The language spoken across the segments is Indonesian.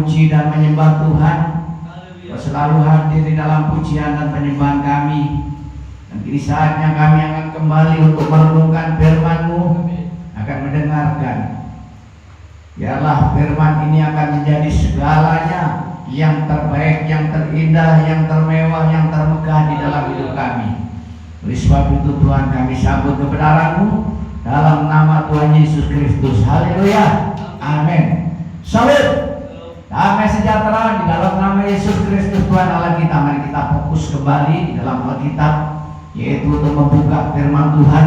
memuji dan menyembah Tuhan. Kau selalu hadir di dalam pujian dan penyembahan kami. Dan kini saatnya kami akan kembali untuk merenungkan firman-Mu, akan mendengarkan. Biarlah firman ini akan menjadi segalanya yang terbaik, yang terindah, yang termewah, yang termegah di dalam hidup kami. Oleh sebab itu Tuhan, kami sambut kebenaran-Mu dalam nama Tuhan Yesus Kristus. Haleluya. Amin. Salut. Damai sejahtera di dalam nama Yesus Kristus Tuhan Allah kita. Mari kita fokus kembali di dalam Alkitab, yaitu untuk membuka firman Tuhan.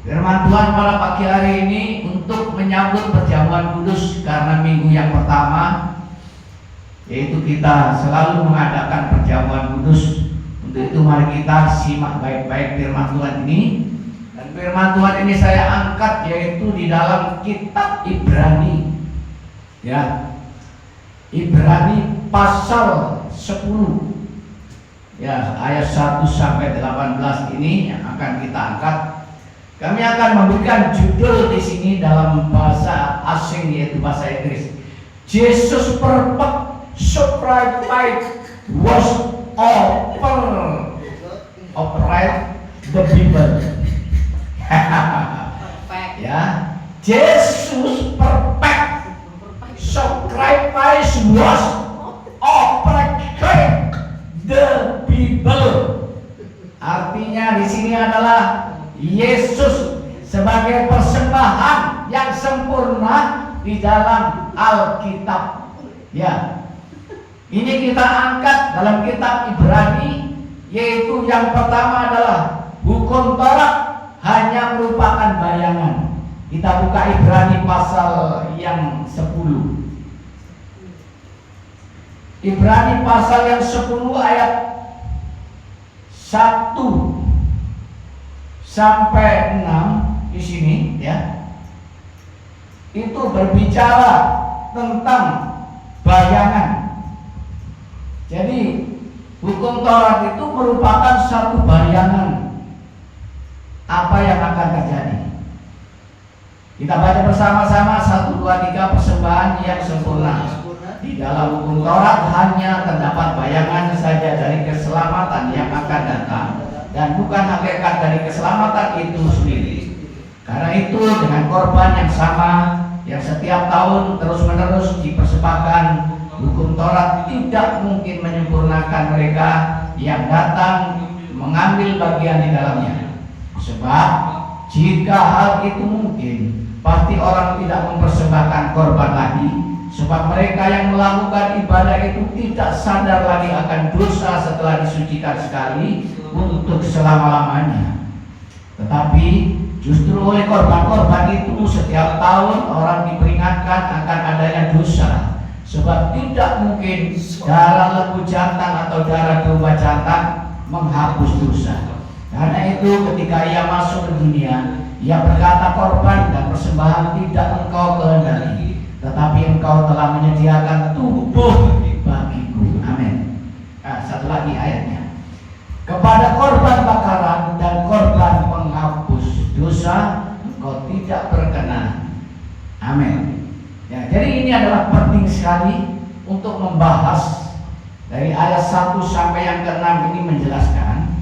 Firman Tuhan pada pagi hari ini untuk menyambut perjamuan kudus, karena minggu yang pertama yaitu kita selalu mengadakan perjamuan kudus. Untuk itu mari kita simak baik-baik firman Tuhan ini. Dan firman Tuhan ini saya angkat yaitu di dalam kitab Ibrani, ya, Ibrani pasal 10, ya, ayat 1 sampai 18 ini yang akan kita angkat. Kami akan memberikan judul di sini dalam bahasa asing, yaitu bahasa Inggris. Jesus perfect surprise was operate the Bible. Ya, Jesus perfect sacrifice was operate the Bible. Artinya di sini adalah Yesus sebagai persembahan yang sempurna di dalam Alkitab. Ya, ini kita angkat dalam kitab Ibrani, yaitu yang pertama adalah hukum Taurat hanya merupakan bayangan. Kita buka Ibrani pasal yang 10. Ibrani pasal yang 10 ayat 1 sampai 6 di sini, ya. Itu berbicara tentang bayangan. Jadi hukum Taurat itu merupakan satu bayangan apa yang akan terjadi. Kita baca bersama-sama 1, 2, 3. Persembahan yang sempurna. Di dalam hukum Taurat hanya terdapat bayangan saja dari keselamatan yang akan datang, dan bukan hakikat dari keselamatan itu sendiri. Karena itu dengan korban yang sama yang setiap tahun terus-menerus dipersembahkan, hukum Taurat tidak mungkin menyempurnakan mereka yang datang mengambil bagian di dalamnya. Sebab jika hal itu mungkin, pasti orang tidak mempersembahkan korban lagi. Sebab mereka yang melakukan ibadah itu tidak sadar lagi akan dosa setelah disucikan sekali untuk selama-lamanya. Tetapi justru oleh korban-korban itu setiap tahun orang diperingatkan akan adanya dosa. Sebab tidak mungkin darah lembu jantan atau darah domba jantan menghapus dosa. Karena itu ketika ia masuk ke dunia, ia berkata, korban dan persembahan tidak engkau kehendaki, tetapi engkau telah menyediakan tubuh bagiku. Amin. Nah, satu lagi ayatnya. Kepada korban bakaran dan korban penghapus dosa engkau tidak berkenan. Amin. Ya, jadi ini adalah penting sekali untuk membahas dari ayat 1 sampai yang ke-6 ini, menjelaskan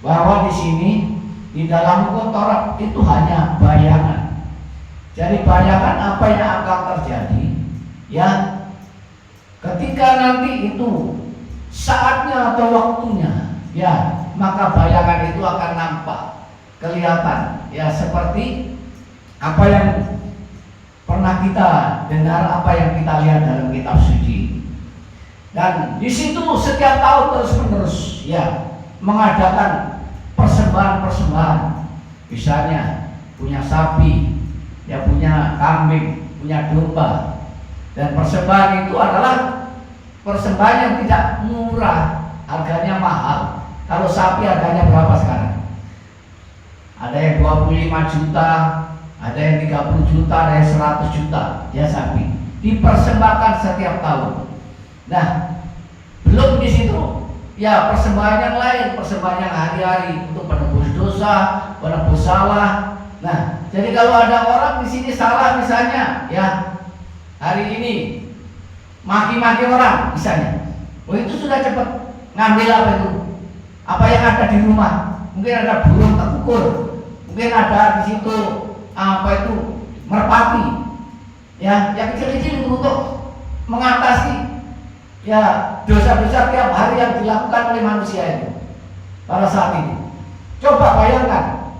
bahwa di sini di dalam hukum Taurat itu hanya bayangan. Jadi bayangan apa yang akan terjadi, ya, ketika nanti itu saatnya atau waktunya, ya, maka bayangan itu akan nampak, kelihatan, ya, seperti apa yang pernah kita dengar, apa yang kita lihat dalam kitab suci. Dan di situ setiap tahun terus-menerus, ya, mengadakan persembahan-persembahan. Misalnya punya sapi, ya, punya kambing, punya domba. Dan persembahan itu adalah persembahan yang tidak murah, harganya mahal. Kalau sapi harganya berapa sekarang? Ada yang 25 juta, ada yang 30 juta, ada yang 100 juta, ya, sapi. Dipersembahkan setiap tahun. Nah, belum di situ, ya, persembahan yang lain, persembahan yang hari-hari untuk penebus dosa, penebus salah. Nah, jadi kalau ada orang di sini salah misalnya, ya, hari ini maki-maki orang misalnya. Oh itu sudah cepat ngambil apa itu? Apa yang ada di rumah? Mungkin ada burung terkukur, mungkin ada di situ apa itu merpati, ya yang kecil-kecil untuk mengatasi ya dosa-dosa tiap hari yang dilakukan oleh manusia itu pada saat ini. Coba bayangkan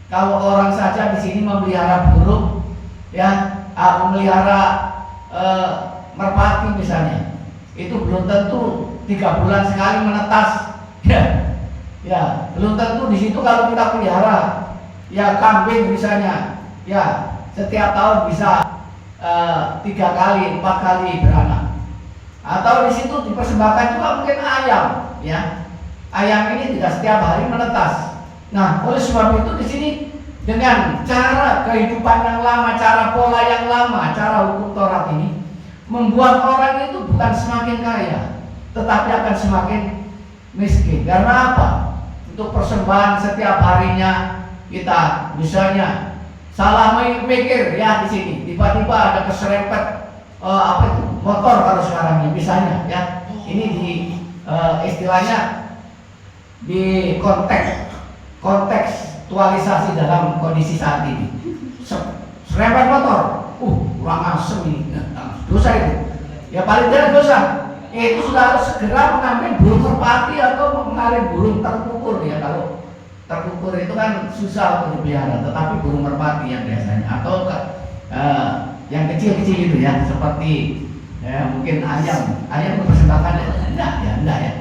kalau orang saja di sini memelihara burung, ya memelihara merpati misalnya, itu belum tentu 3 bulan sekali menetas, ya belum tentu di situ. Kalau kita pelihara ya kambing misalnya, ya setiap tahun bisa 3 kali 4 kali beranak. Atau di situ dipersembahkan juga mungkin ayam, ya ayam ini tidak setiap hari menetas. Nah oleh sebab itu di sini dengan cara kehidupan yang lama, cara pola yang lama, cara hukum Taurat ini membuat orang itu bukan semakin kaya, tetapi akan semakin miskin. Karena apa? Untuk persembahan setiap harinya kita misalnya salah mikir ya di sini, tiba-tiba ada keserempet apa itu motor kalau sekarang ini misalnya, ya ini di istilahnya di kontekstualisasi dalam kondisi saat ini. Serempet motor, kurang asem ini, dosa itu. Ya paling tidak dosa. Itu sudah harus segera mengambil burung merpati atau mengambil burung terkukur, ya kalau terkukur itu kan susah untuk dipelihara, tetapi burung merpati yang biasanya atau yang kecil-kecil itu ya seperti ya mungkin ayam mempersembahkan enggak ya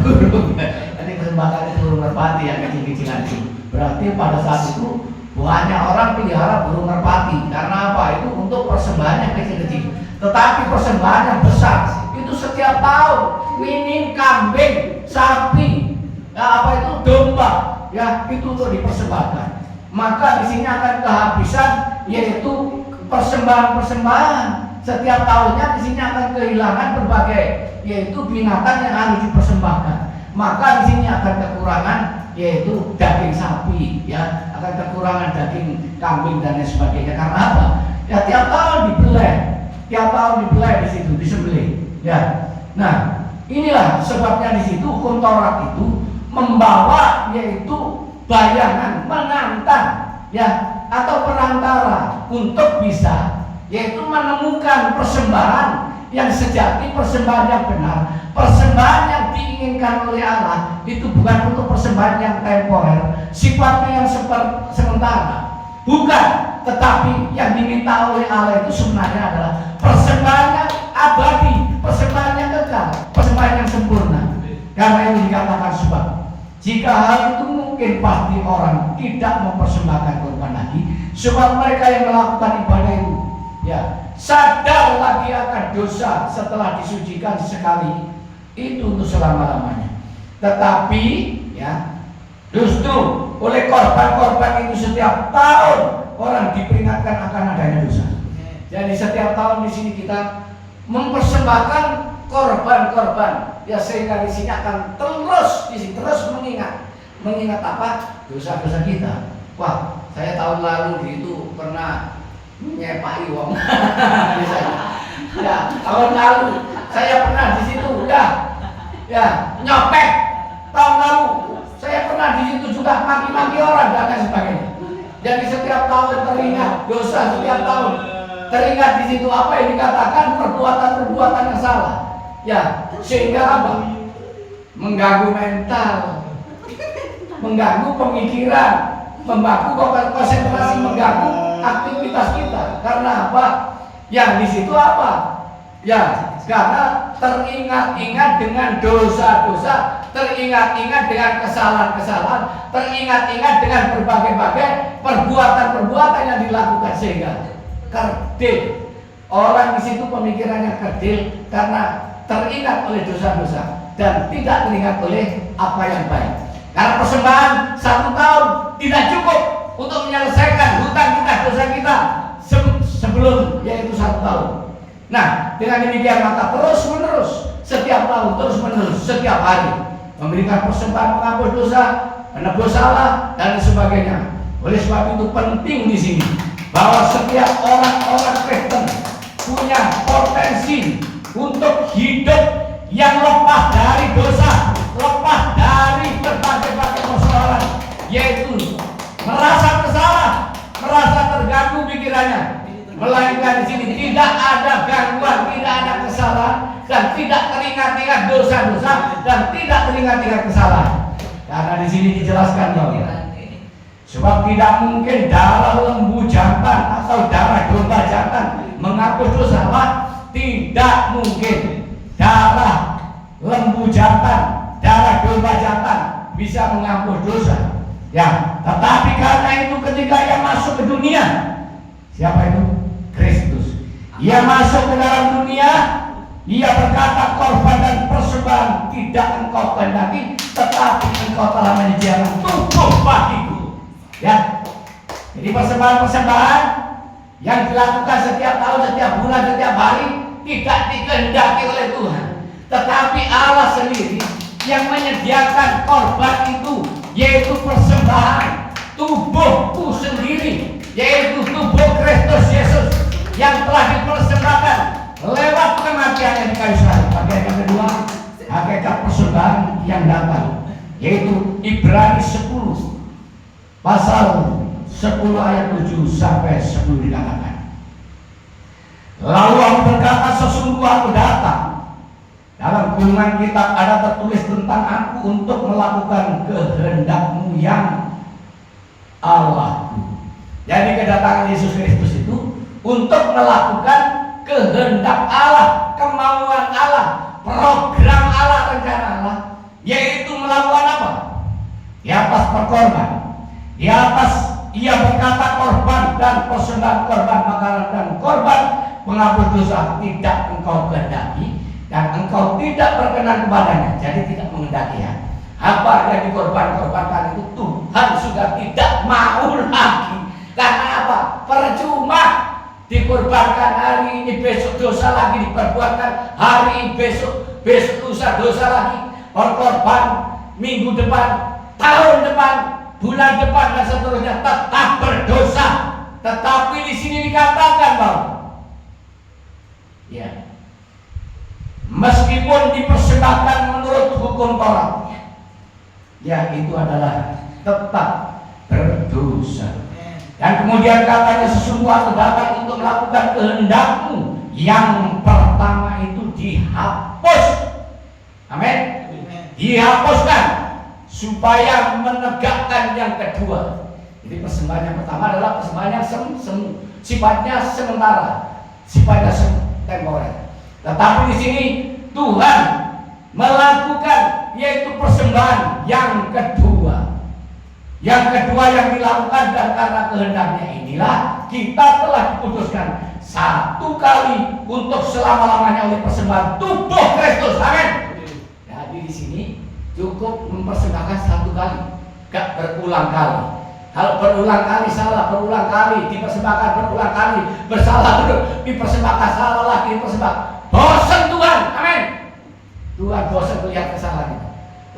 burung nanti persembahkan burung merpati yang kecil-kecilan itu. Berarti pada saat itu banyak orang pelihara burung merpati karena apa? Itu untuk persembahan yang kecil-kecil. Tetapi persembahan yang besar itu setiap tahun, minim kambing, sapi, ya apa itu domba, ya itu untuk dipersembahkan. Maka di sini akan kehabisan, yaitu persembahan setiap tahunnya. Di sini akan kehilangan berbagai, yaitu binatang yang harus dipersembahkan. Maka di sini akan kekurangan, yaitu daging sapi, ya akan kekurangan daging kambing dan lain sebagainya. Karena apa? Ya tiap tahun dibelai di situ, disembelih. Ya, nah inilah sebabnya di situ hukum Taurat itu membawa yaitu bayangan, menantang, ya atau perantara untuk bisa yaitu menemukan persembahan yang sejati, persembahan yang benar, persembahan yang diinginkan oleh Allah. Itu bukan untuk persembahan yang temporer, sifatnya yang sementara, bukan, tetapi yang diminta oleh Allah itu sebenarnya adalah persembahan yang abadi, persembahan yang kekal, persembahan yang sempurna. Karena ini dikatakan sebab jika hal itu mungkin pasti orang tidak mempersembahkan korban lagi, sebab mereka yang melakukan ibadah itu ya sadar lagi akan dosa setelah disucikan sekali itu untuk selama-lamanya. Tetapi ya justru oleh korban-korban itu setiap tahun orang diperingatkan akan adanya dosa. Jadi setiap tahun di sini kita mempersembahkan korban-korban, ya sehingga di sini akan terus mengingat apa? Dosa-dosa kita. Wah, saya tahun lalu itu pernah menyepai wong. Ya, tahun lalu saya pernah di situ ya nyopet. Tahun lalu saya pernah di situ juga maki-maki orang dan lain sebagainya. Jadi setiap tahun teringat dosa, setiap tahun teringat di situ apa yang dikatakan perbuatan-perbuatan yang salah. Ya, sehingga apa? Mengganggu mental, mengganggu pemikiran, mengganggu konsentrasi, mengganggu aktivitas kita. Karena apa? Ya di situ apa? Ya karena teringat-ingat dengan dosa-dosa, teringat-ingat dengan kesalahan-kesalahan, teringat-ingat dengan berbagai-bagai perbuatan-perbuatan yang dilakukan sehingga kerdil. Orang di situ pemikirannya kerdil karena teringat oleh dosa-dosa dan tidak teringat oleh apa yang baik. Karena persembahan 1 tahun tidak cukup untuk menyelesaikan hutang kita, dosa kita sebelum yaitu 1 tahun. Nah, dengan demikian maka terus menerus setiap tahun, terus menerus setiap hari memberikan persembahan penghapus dosa, penebus salah dan sebagainya. Oleh sebab itu penting di sini bahwa setiap orang-orang Kristen punya potensi untuk hidup yang lepas dari dosa, lepas dari berbagai-bagai persoalan, yaitu merasa bersalah, merasa terganggu pikirannya. Melainkan di sini tidak ada gangguan, tidak ada kesalahan, dan tidak teringat-ingat dosa-dosa, dan tidak teringat-ingat kesalahan. Karena di sini dijelaskan bahwa sebab tidak mungkin darah lembu jantan atau darah domba jantan menghapus dosa. Tidak mungkin darah lembu jantan, darah domba jantan bisa menghapus dosa. Ya, tetapi karena itu ketika ia masuk ke dunia, siapa itu? Kristus. Ia masuk ke dalam dunia, ia berkata, korban dan persembahan tidak engkau kehendaki, tetapi engkau telah menyediakan tubuh bagiku. Ya, jadi persembahan-persembahan yang dilakukan setiap tahun, setiap bulan, setiap hari tidak dikehendaki oleh Tuhan, tetapi Allah sendiri yang menyediakan korban itu, yaitu persembahan tubuhku sendiri, yaitu tubuh Kristus Yesus yang telah dipersembahkan lewat kematiannya di kayu salib. Bagian yang kedua, hakikat persembahan yang datang, yaitu Ibrani 10 pasal 10 ayat 7 sampai 10 dikatakan, lalu aku berkata, sesungguh aku datang. Dalam gulungan kitab ada tertulis tentang aku untuk melakukan kehendakmu yang Allahku. Jadi kedatangan Yesus Kristus itu untuk melakukan kehendak Allah, kemauan Allah, program Allah, rencana Allah, yaitu melakukan apa? Di atas perkorban, di atas ia berkata korban dan persembahan, korban makanan dan korban penghapus dosa tidak engkau kehendaki, dan engkau tidak berkenan kepadanya. Jadi tidak menghendaki ya. Apa yang dikorban-korbankan itu Tuhan sudah tidak mau lagi. Karena apa? Percuma dikorbankan hari ini, besok dosa lagi diperbuatkan, hari ini besok lusa dosa lagi, berkorban minggu depan, tahun depan, bulan depan dan seterusnya tetap berdosa. Tetapi di sini dikatakan bahwa ya, meskipun dipersembahkan menurut hukum Taurat, ya itu adalah tetap berdosa. Dan kemudian katanya, sesungguh aku datang untuk melakukan kehendakmu yang pertama itu dihapus. Amin. Dihapuskan supaya menegakkan yang kedua. Jadi persembahan yang pertama adalah persembahan yang sifatnya sementara, sifatnya temporer. Tetapi di sini Tuhan melakukan, yaitu persembahan yang kedua. Yang kedua yang dilakukan, dan karena kehendaknya inilah kita telah diputuskan satu kali untuk selama-lamanya oleh persembahan tubuh Kristus. Amin. Jadi di sini cukup mempersembahkan satu kali, gak berulang kali. Kalau berulang kali salah, berulang kali dipersembahkan, berulang kali bersalah, dipersembahkan, salah lagi dipersembahkan. Bosan Tuhan. Amin. Tuhan bosan melihat kesalahan kita.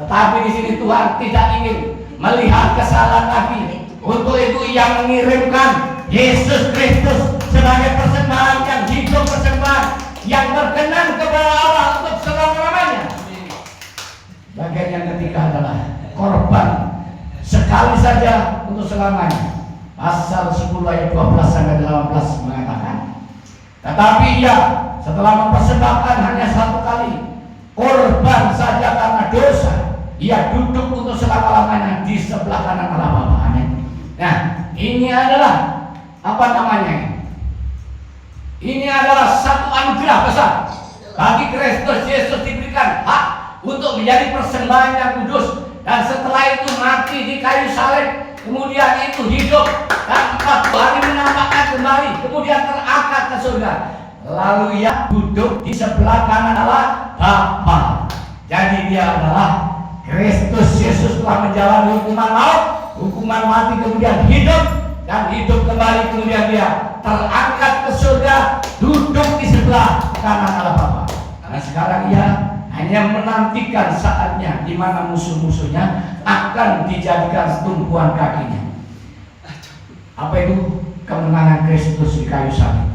Tetapi di sini Tuhan tidak ingin melihat kesalahan lagi. Untuk itu ia mengirimkan Yesus Kristus sebagai persembahan yang hidup, persembahan yang berkenan kepada Allah untuk selama-lamanya. Bagian yang ketiga adalah korban sekali saja untuk selamanya. Pasal 10 ayat 12 sampai 18 mengatakan, tetapi ia setelah mempersembahkan hanya satu kali korban saja karena dosa, ia duduk untuk selama-lamanya di sebelah kanan Allah Bapa. Amin. Nah, ini adalah apa namanya? Ini adalah satu anugerah besar bagi Kristus Yesus, diberikan hak untuk menjadi persembahan yang kudus, dan setelah itu mati di kayu salib, kemudian itu hidup dan 4 hari menampakkan kembali, kemudian terangkat ke surga. Lalu ia duduk di sebelah kanan Allah Bapa. Jadi dia adalah Kristus Yesus telah menjalani hukuman maut, hukuman mati, kemudian hidup dan hidup kembali, kemudian dia terangkat ke surga, duduk di sebelah kanan Allah Bapa. Karena sekarang ia hanya menantikan saatnya di mana musuh-musuhnya akan dijadikan tumpuan kakinya. Apa itu kemenangan Kristus di kayu salib?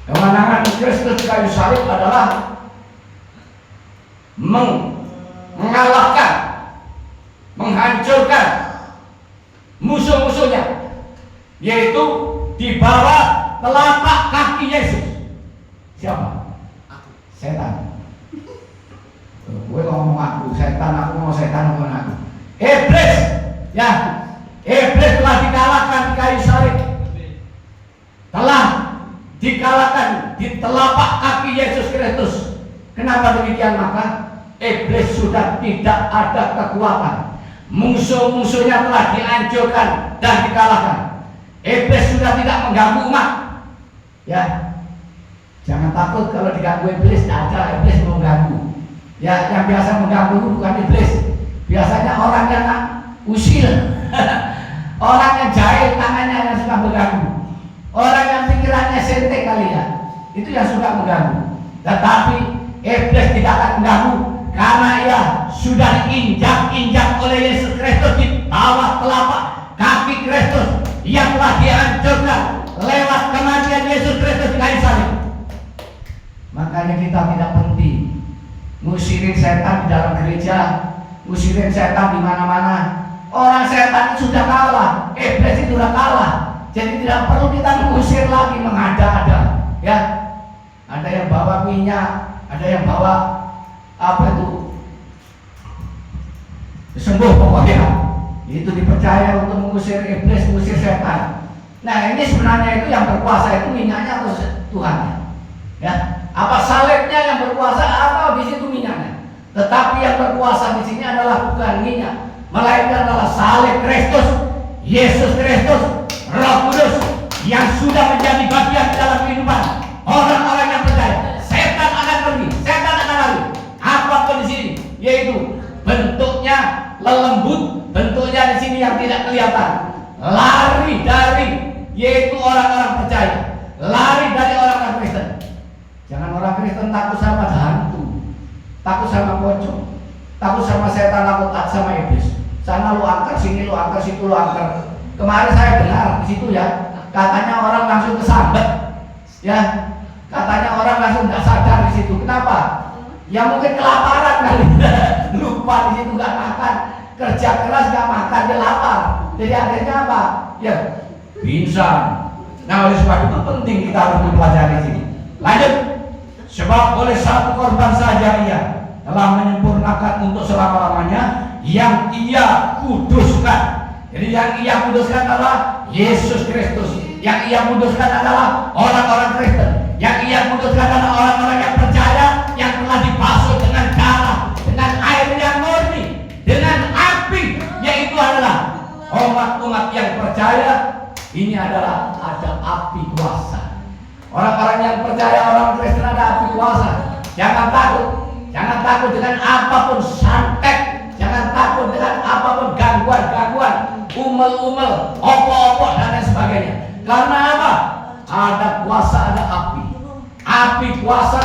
Kemenangan Kristus di kayu salib adalah mengalahkan, menghancurkan musuh-musuhnya, yaitu di bawah telapak kaki Yesus. Siapa? Aku. Setan. Gue ngomong aku, setan, aku mau setan ngomong aku. Iblis, ya, iblis telah dikalahkan di kayu salib, telah dikalahkan di telapak kaki Yesus Kristus. Kenapa demikian? Maka iblis sudah tidak ada kekuatan. Musuh-musuhnya telah dihancurkan dan dikalahkan. Iblis sudah tidak mengganggu umat. Ya, jangan takut kalau diganggu iblis. Tidak ada iblis mau mengganggu. Ya, yang biasa mengganggu itu bukan iblis. Biasanya orang yang usil, orang yang jahil tangannya yang suka mengganggu, orang yang pikirannya sente kali ya, itu yang suka mengganggu. Tetapi iblis tidak akan mengganggu karena ia sudah diinjak-injak oleh Yesus Kristus di bawah telapak kaki Kristus yang telah dihancurkan lewat kematian Yesus Kristus di kayu salib. Makanya kita tidak berhenti ngusirin setan di dalam gereja, ngusirin setan di mana-mana. Orang setan itu sudah kalah, iblis itu sudah kalah. Jadi tidak perlu kita mengusir lagi, mengada-ada. Ya, ada yang bawa minyak, ada yang bawa apa itu, sembuh pokoknya. Itu dipercaya untuk mengusir iblis, mengusir setan. Nah, ini sebenarnya itu yang berkuasa itu minyaknya atau Tuhannya? Ya, apa salibnya yang berkuasa atau di situ minyaknya? Tetapi yang berkuasa di sini adalah bukan minyak, melainkan adalah salib Kristus, Yesus Kristus, Roh Kudus yang sudah menjadi bagian dalam kehidupan orang-orang yang percaya. Setan akan pergi, setan akan lari. Apapun di sini, yaitu bentuknya lelembut, bentuknya di sini yang tidak kelihatan. Lari dari, yaitu orang-orang percaya, lari dari orang-orang Kristen. Jangan orang Kristen takut sama hantu, takut sama pocong, takut sama setan, takut sama iblis. Sana lu angker, sini lu angker, situ lu angker. Kemarin saya dengar di situ ya, katanya orang langsung kesambet, ya, katanya orang langsung nggak sadar di situ. Kenapa? Ya mungkin kelaparan kali, lupa di situ nggak makan, kerja keras nggak makan, dia lapar. Jadi akhirnya apa? Ya pingsan. Nah, oleh sebab itu penting kita harus mempelajari sini. Lanjut. Sebab oleh satu korban saja ia telah menyempurnakan untuk selama-lamanya yang ia kuduskan. Jadi yang ia kuduskan adalah Yesus Kristus. Yang ia kuduskan adalah orang-orang Kristen. Yang ia kuduskan adalah orang-orang yang percaya, yang telah dibasuh dengan darah, dengan air yang murni, dengan api, yaitu adalah umat-umat yang percaya. Ini adalah ada api kuasa. Orang-orang yang percaya, orang Kristen ada api kuasa. Jangan takut. Jangan takut dengan apapun santet. Jangan takut dengan apapun gangguan-gangguan, umel-umel, opo-opo dan lain sebagainya. Karena apa? Ada kuasa, ada api. Api kuasa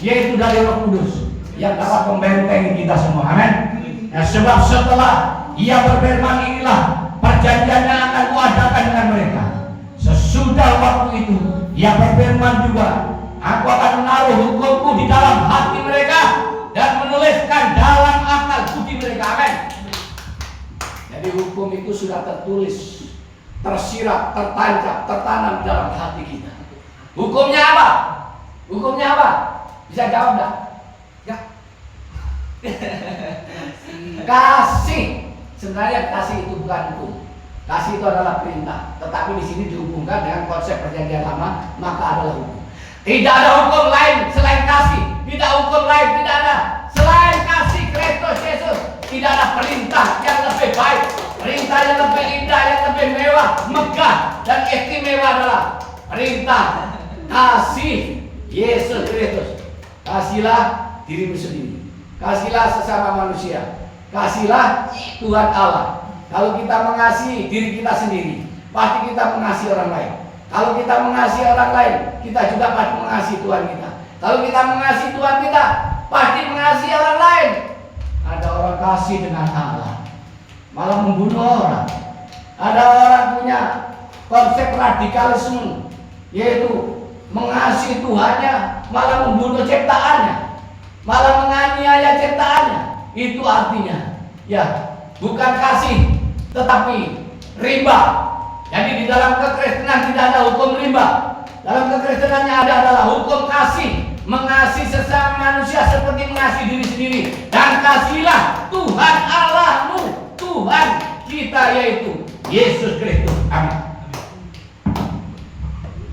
yaitu dari Roh Kudus yang dapat membentengi kita semua. Amin. Nah, sebab setelah ia berfirman, inilah perjanjiannya akan kuadakan dengan mereka. Sesudah waktu itu ia berfirman juga, aku akan menaruh hukumku di dalam hati mereka dan menuliskan dalam akal budi mereka. Amin. Jadi hukum itu sudah tertulis, tersirat, tertancap, tertanam dalam hati kita. Hukumnya apa? Hukumnya apa? Bisa jawab enggak? Ya. Kasih. Sebenarnya kasih itu bukan hukum. Kasih itu adalah perintah. Tetapi di sini dihubungkan dengan konsep perjanjian lama, maka adalah hukum. Tidak ada hukum lain selain kasih. Tidak hukum lain, tidak ada selain kasih Kristus Yesus. Tidak ada perintah yang lebih baik, perintah yang lebih indah, yang lebih mewah, megah dan istimewa adalah perintah kasih Yesus Kristus. Kasihlah dirimu sendiri, kasihlah sesama manusia, kasihlah Tuhan Allah. Kalau kita mengasihi diri kita sendiri, pasti kita mengasihi orang lain. Kalau kita mengasihi orang lain, kita juga pasti mengasihi Tuhan kita. Kalau kita mengasihi Tuhan kita, pasti mengasihi orang lain. Ada orang kasih dengan Allah, malah membunuh orang. Ada orang punya konsep radikalisme, yaitu mengasihi Tuhannya, malah membunuh ciptaannya, malah menganiaya ciptaannya. Itu artinya ya bukan kasih tetapi riba. Jadi di dalam kekristenan tidak ada hukum riba. Dalam kekristenannya adalah hukum kasih, mengasihi sesama manusia seperti mengasihi diri sendiri. Dan kasihilah Tuhan Allahmu, Tuhan kita yaitu Yesus Kristus. Amin.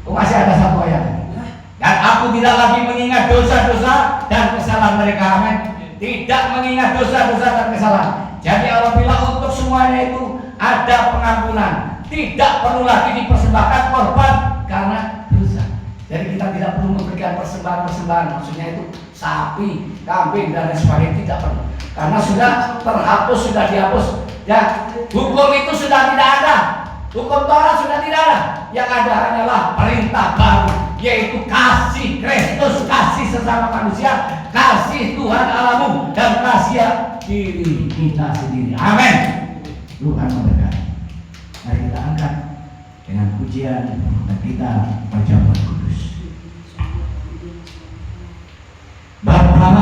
Masih ada satu ayat. Dan aku tidak lagi mengingat dosa-dosa dan kesalahan mereka. Amin. Tidak mengingat dosa-dosa dan kesalahan. Jadi apabila untuk semuanya itu ada pengampunan, tidak perlu lagi dipersembahkan korban karena dosa. Jadi kita tidak perlu memberikan persembahan-persembahan, maksudnya itu sapi, kambing dan lain sebagainya, tidak perlu. Karena sudah terhapus, sudah dihapus. Ya, hukum itu sudah tidak ada. Hukum Taurat sudah tidak ada. Yang ada hanyalah perintah baru, yaitu kasih Kristus, kasih sesama manusia, kasih Tuhan Allahmu, dan kasih diri kita sendiri. Amin. Tuhan memberkati. Mari kita angkat dengan pujian dan kita perjamuan kudus. Bapa,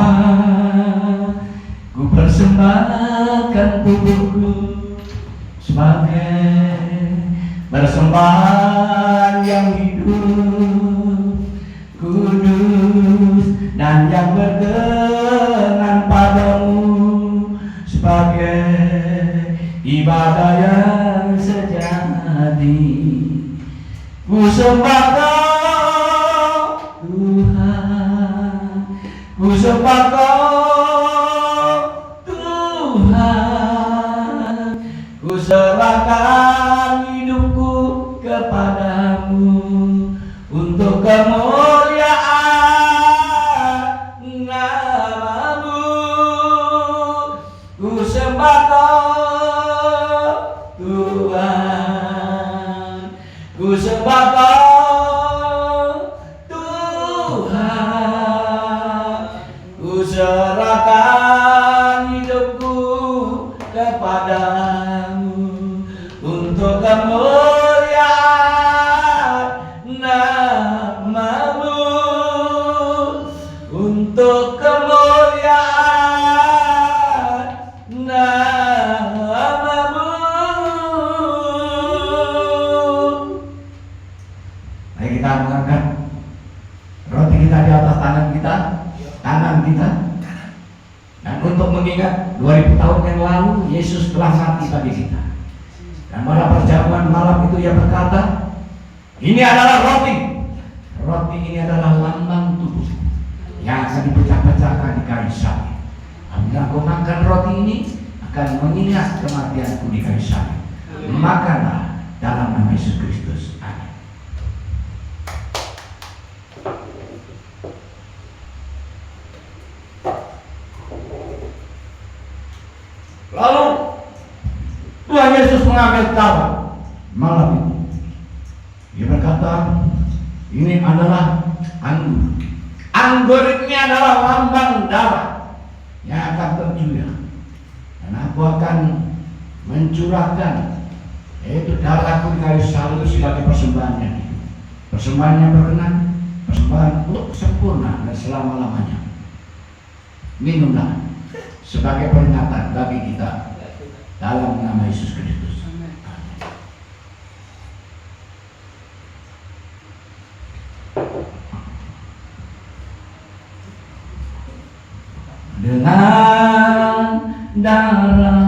ku persembahkan tubuhku sebagai persembahan yang hidup, kudus dan yang berkenan padamu, sebagai ibadah yang sejati. Ku sembah Kau Tuhan, ku sembah Kau Tuhan, ku serahkan hidupku kepadamu untuk kemuliaan nama-Mu. Ku sembah Kau Tuhan, ku sembah Kau Tuhan, ku serahkan hidupku kepadamu untuk kemuliaan nama-Mu, untuk kemuliaan nama-Mu. Mari kita mengangkat roti kita di atas tangan kita, kanan kita. Dan untuk mengingat 2000 tahun yang lalu Yesus telah mati bagi kita. Dan pada perjamuan malam itu Ia berkata, ini adalah roti. Roti ini adalah lambang tubuh yang akan dipecah-pecahkan di kayu salib. Apabila kau makan roti ini, akan mengingat kematianku di kayu salib. Makanlah dalam nama Yesus Kristus. Amin. Lalu Tuhan Yesus mengambil tawa malam itu. Dia berkata, ini adalah anggur. Anggur ini adalah lambang darah yang akan tercurah. Dan aku akan mencurahkan, yaitu darahku di kayu salib sebagai persembahannya. Persembahan yang berkenan, persembahan untuk sempurna dan selama-lamanya. Minumlah sebagai peringatan bagi kita dalam nama Yesus Kristus. Dengan darah